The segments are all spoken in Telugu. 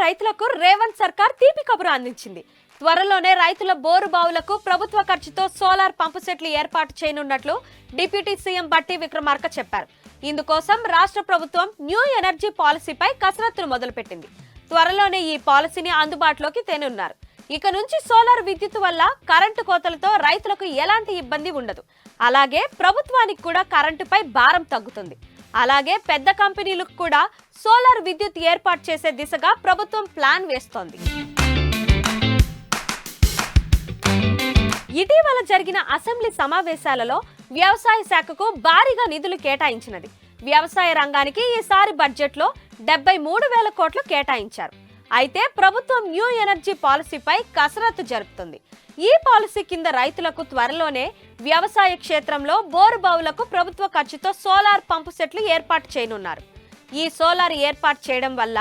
రైతులకు రేవంత్ సర్కార్ తీపి కబురు అందించింది. త్వరలోనే రైతుల బోరు బావులకు ప్రభుత్వ ఖర్చుతో సోలార్ పంపు సెట్లు ఏర్పాటు చేయనున్నట్లు డిప్యూటీ సీఎం బట్టి విక్రమార్క చెప్పారు. ఇందుకోసం రాష్ట్ర ప్రభుత్వం న్యూ ఎనర్జీ పాలసీపై కసరత్తును మొదలుపెట్టింది. త్వరలోనే ఈ పాలసీని అందుబాటులోకి తేనున్నారు. ఇక నుంచి సోలార్ విద్యుత్ వల్ల కరెంటు కోతలతో రైతులకు ఎలాంటి ఇబ్బంది ఉండదు. అలాగే ప్రభుత్వానికి కూడా కరెంటుపై భారం తగ్గుతుంది. అలాగే పెద్ద కంపెనీలకు కూడా సోలార్ విద్యుత్ ఏర్పాటు చేసే దిశగా ప్రభుత్వం ప్లాన్ వేస్తోంది. ఇటీవల జరిగిన అసెంబ్లీ సమావేశాలలో వ్యవసాయ శాఖకు భారీగా నిధులు కేటాయించినది. వ్యవసాయ రంగానికి ఈసారి బడ్జెట్లో 73,000 కోట్లు కేటాయించారు. అయితే ప్రభుత్వం న్యూ ఎనర్జీ పాలసీపై కసరత్తు జరుపుతుంది. ఈ పాలసీ కింద రైతులకు త్వరలోనే వ్యవసాయ క్షేత్రంలో బోరు బావులకు ప్రభుత్వ ఖర్చుతో సోలార్ పంపు సెట్లు ఏర్పాటు చేయనున్నారు. ఈ సోలార్ ఏర్పాటు చేయడం వల్ల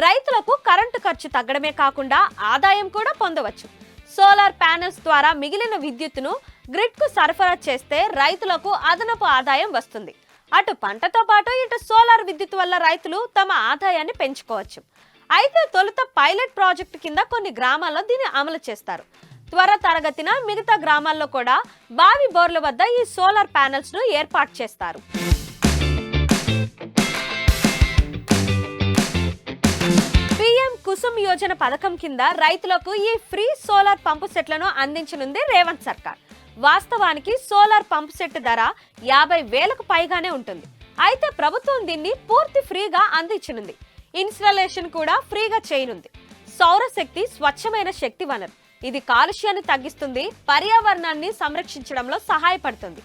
రైతులకు కరెంటు ఖర్చు తగ్గడమే కాకుండా ఆదాయం కూడా పొందవచ్చు. సోలార్ ప్యానెల్స్ ద్వారా మిగిలిన విద్యుత్తును గ్రిడ్ కు సరఫరా చేస్తే రైతులకు అదనపు ఆదాయం వస్తుంది. అటు పంటతో పాటు ఇటు సోలార్ విద్యుత్ వల్ల రైతులు తమ ఆదాయాన్ని పెంచుకోవచ్చు. అయితే తొలుత పైలట్ ప్రాజెక్టు కింద కొన్ని గ్రామాల్లో దీన్ని అమలు చేస్తారు. త్వర తరగతిన మిగతా గ్రామాల్లో కూడా బావి బోర్ల వద్ద ఈ సోలార్ ప్యానెల్స్ ను ఏర్పాటు చేస్తారు. పీఎం కుసుమ్ యోజన పథకం కింద రైతులకు ఈ ఫ్రీ సోలార్ పంపు సెట్లను అందించనుంది రేవంత్ సర్కార్. వాస్తవానికి సోలార్ పంపు సెట్ ధర 50,000కు పైగానే ఉంటుంది. అయితే ప్రభుత్వం దీన్ని పూర్తి ఫ్రీగా అందించనుంది. ఇన్స్టాలేషన్ కూడా ఫ్రీగా చేయనుంది. సౌరశక్తి స్వచ్ఛమైన శక్తి వనరు. ఇది కాలుష్యాన్ని తగ్గిస్తుంది, పర్యావరణాన్ని సంరక్షించడంలో సహాయపడుతుంది,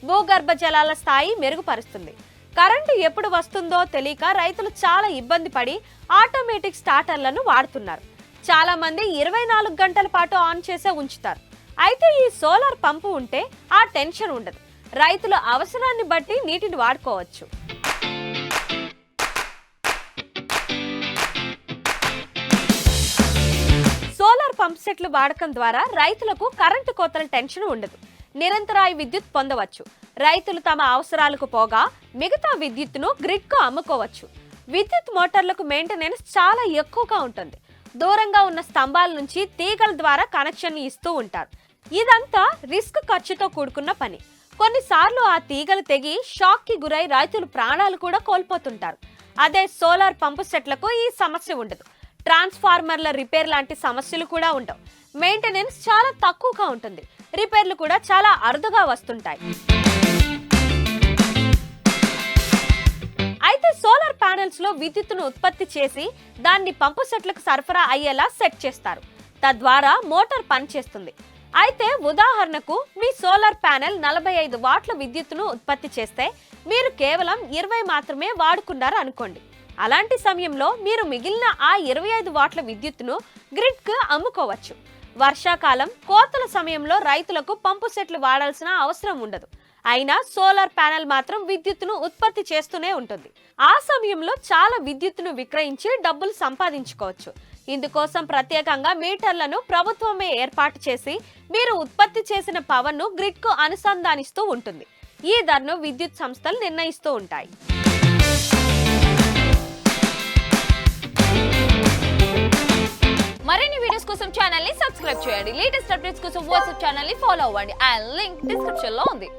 భూగర్భ జలాల స్థాయి మెరుగుపరుస్తుంది. కరెంటు ఎప్పుడు వస్తుందో తెలియక రైతులు చాలా ఇబ్బంది పడి ఆటోమేటిక్ స్టార్టర్లను వాడుతున్నారు. చాలా మంది 24 గంటల పాటు ఆన్ చేసే ఉంచుతారు. అయితే ఈ సోలార్ పంపు ఉంటే ఆ టెన్షన్ ఉండదు. రైతుల అవసరాన్ని బట్టి నీటిని వాడుకోవచ్చు. సోలార్ పంప్ సెట్లు వాడకం ద్వారా రైతులకు కరెంటు కోతల టెన్షన్ ఉండదు. నిరంతరాయ విద్యుత్ పొందవచ్చు. రైతులు తమ అవసరాలకు పోగా మిగతా విద్యుత్తును గ్రిడ్ కు అమ్ముకోవచ్చు. విద్యుత్ మోటార్లకు మెయింటెనెన్స్ చాలా ఎక్కువగా ఉంటుంది. దూరంగా ఉన్న స్తంభాల నుంచి తీగల ద్వారా కనెక్షన్ ఇస్తూ ఉంటారు. ఇదంతా రిస్క్ ఖర్చుతో కూడుకున్న పని. కొన్నిసార్లు ఆ తీగలు తెగి షాక్ కి గురై రైతులు ప్రాణాలు కూడా కోల్పోతుంటారు. అదే సోలార్ పంపు సెట్లకు ఈ సమస్య ఉండదు. ట్రాన్స్ఫార్మర్ల రిపేర్ లాంటి సమస్యలు కూడా ఉండవు. మెయింటెనెన్స్ చాలా తక్కువగా ఉంటుంది. రిపేర్లు కూడా చాలా అరుదుగా వస్తుంటాయి. అయితే సోలార్ ప్యానెల్స్ లో విద్యుత్తును ఉత్పత్తి చేసి దాన్ని పంపు సెట్లకు సరఫరా అయ్యేలా సెట్ చేస్తారు. తద్వారా మోటార్ పనిచేస్తుంది. అయితే ఉదాహరణకు మీ సోలార్ ప్యానెల్ 45 వాట్ల విద్యుత్తును ఉత్పత్తి చేస్తే మీరు కేవలం 20 మాత్రమే వాడుకున్నారు అనుకోండి. అలాంటి సమయంలో మీరు మిగిలిన ఆ 25 వాట్ల విద్యుత్తును గ్రిడ్ కు అమ్ముకోవచ్చు. వర్షాకాలం కోతల సమయంలో రైతులకు పంపు సెట్లు వాడాల్సిన అవసరం ఉండదు. అయినా సోలార్ ప్యానెల్ మాత్రం విద్యుత్తును ఉత్పత్తి చేస్తూనే ఉంటుంది. ఆ సమయంలో చాలా విద్యుత్తును విక్రయించి డబ్బులు సంపాదించుకోవచ్చు. ఇందుకోసం ప్రత్యేకంగా మీటర్లను ప్రభుత్వమే ఏర్పాటు చేసి మీరు ఉత్పత్తి చేసిన పవర్ ను గ్రిడ్ కు అనుసంధానిస్తూ ఉంటుంది. ఈ ధరను విద్యుత్ సంస్థలు నిర్ణయిస్తూ ఉంటాయి. మరిన్ని వీడియోస్ కోసం ఛానల్ ని సబ్స్క్రైబ్ చేయండి. లేటెస్ట్ అప్డేట్స్ కోసం వాట్సాప్ ఛానల్ ని ఫాలో అవ్వండి. ఆ లింక్ డిస్క్రిప్షన్ లో ఉంది.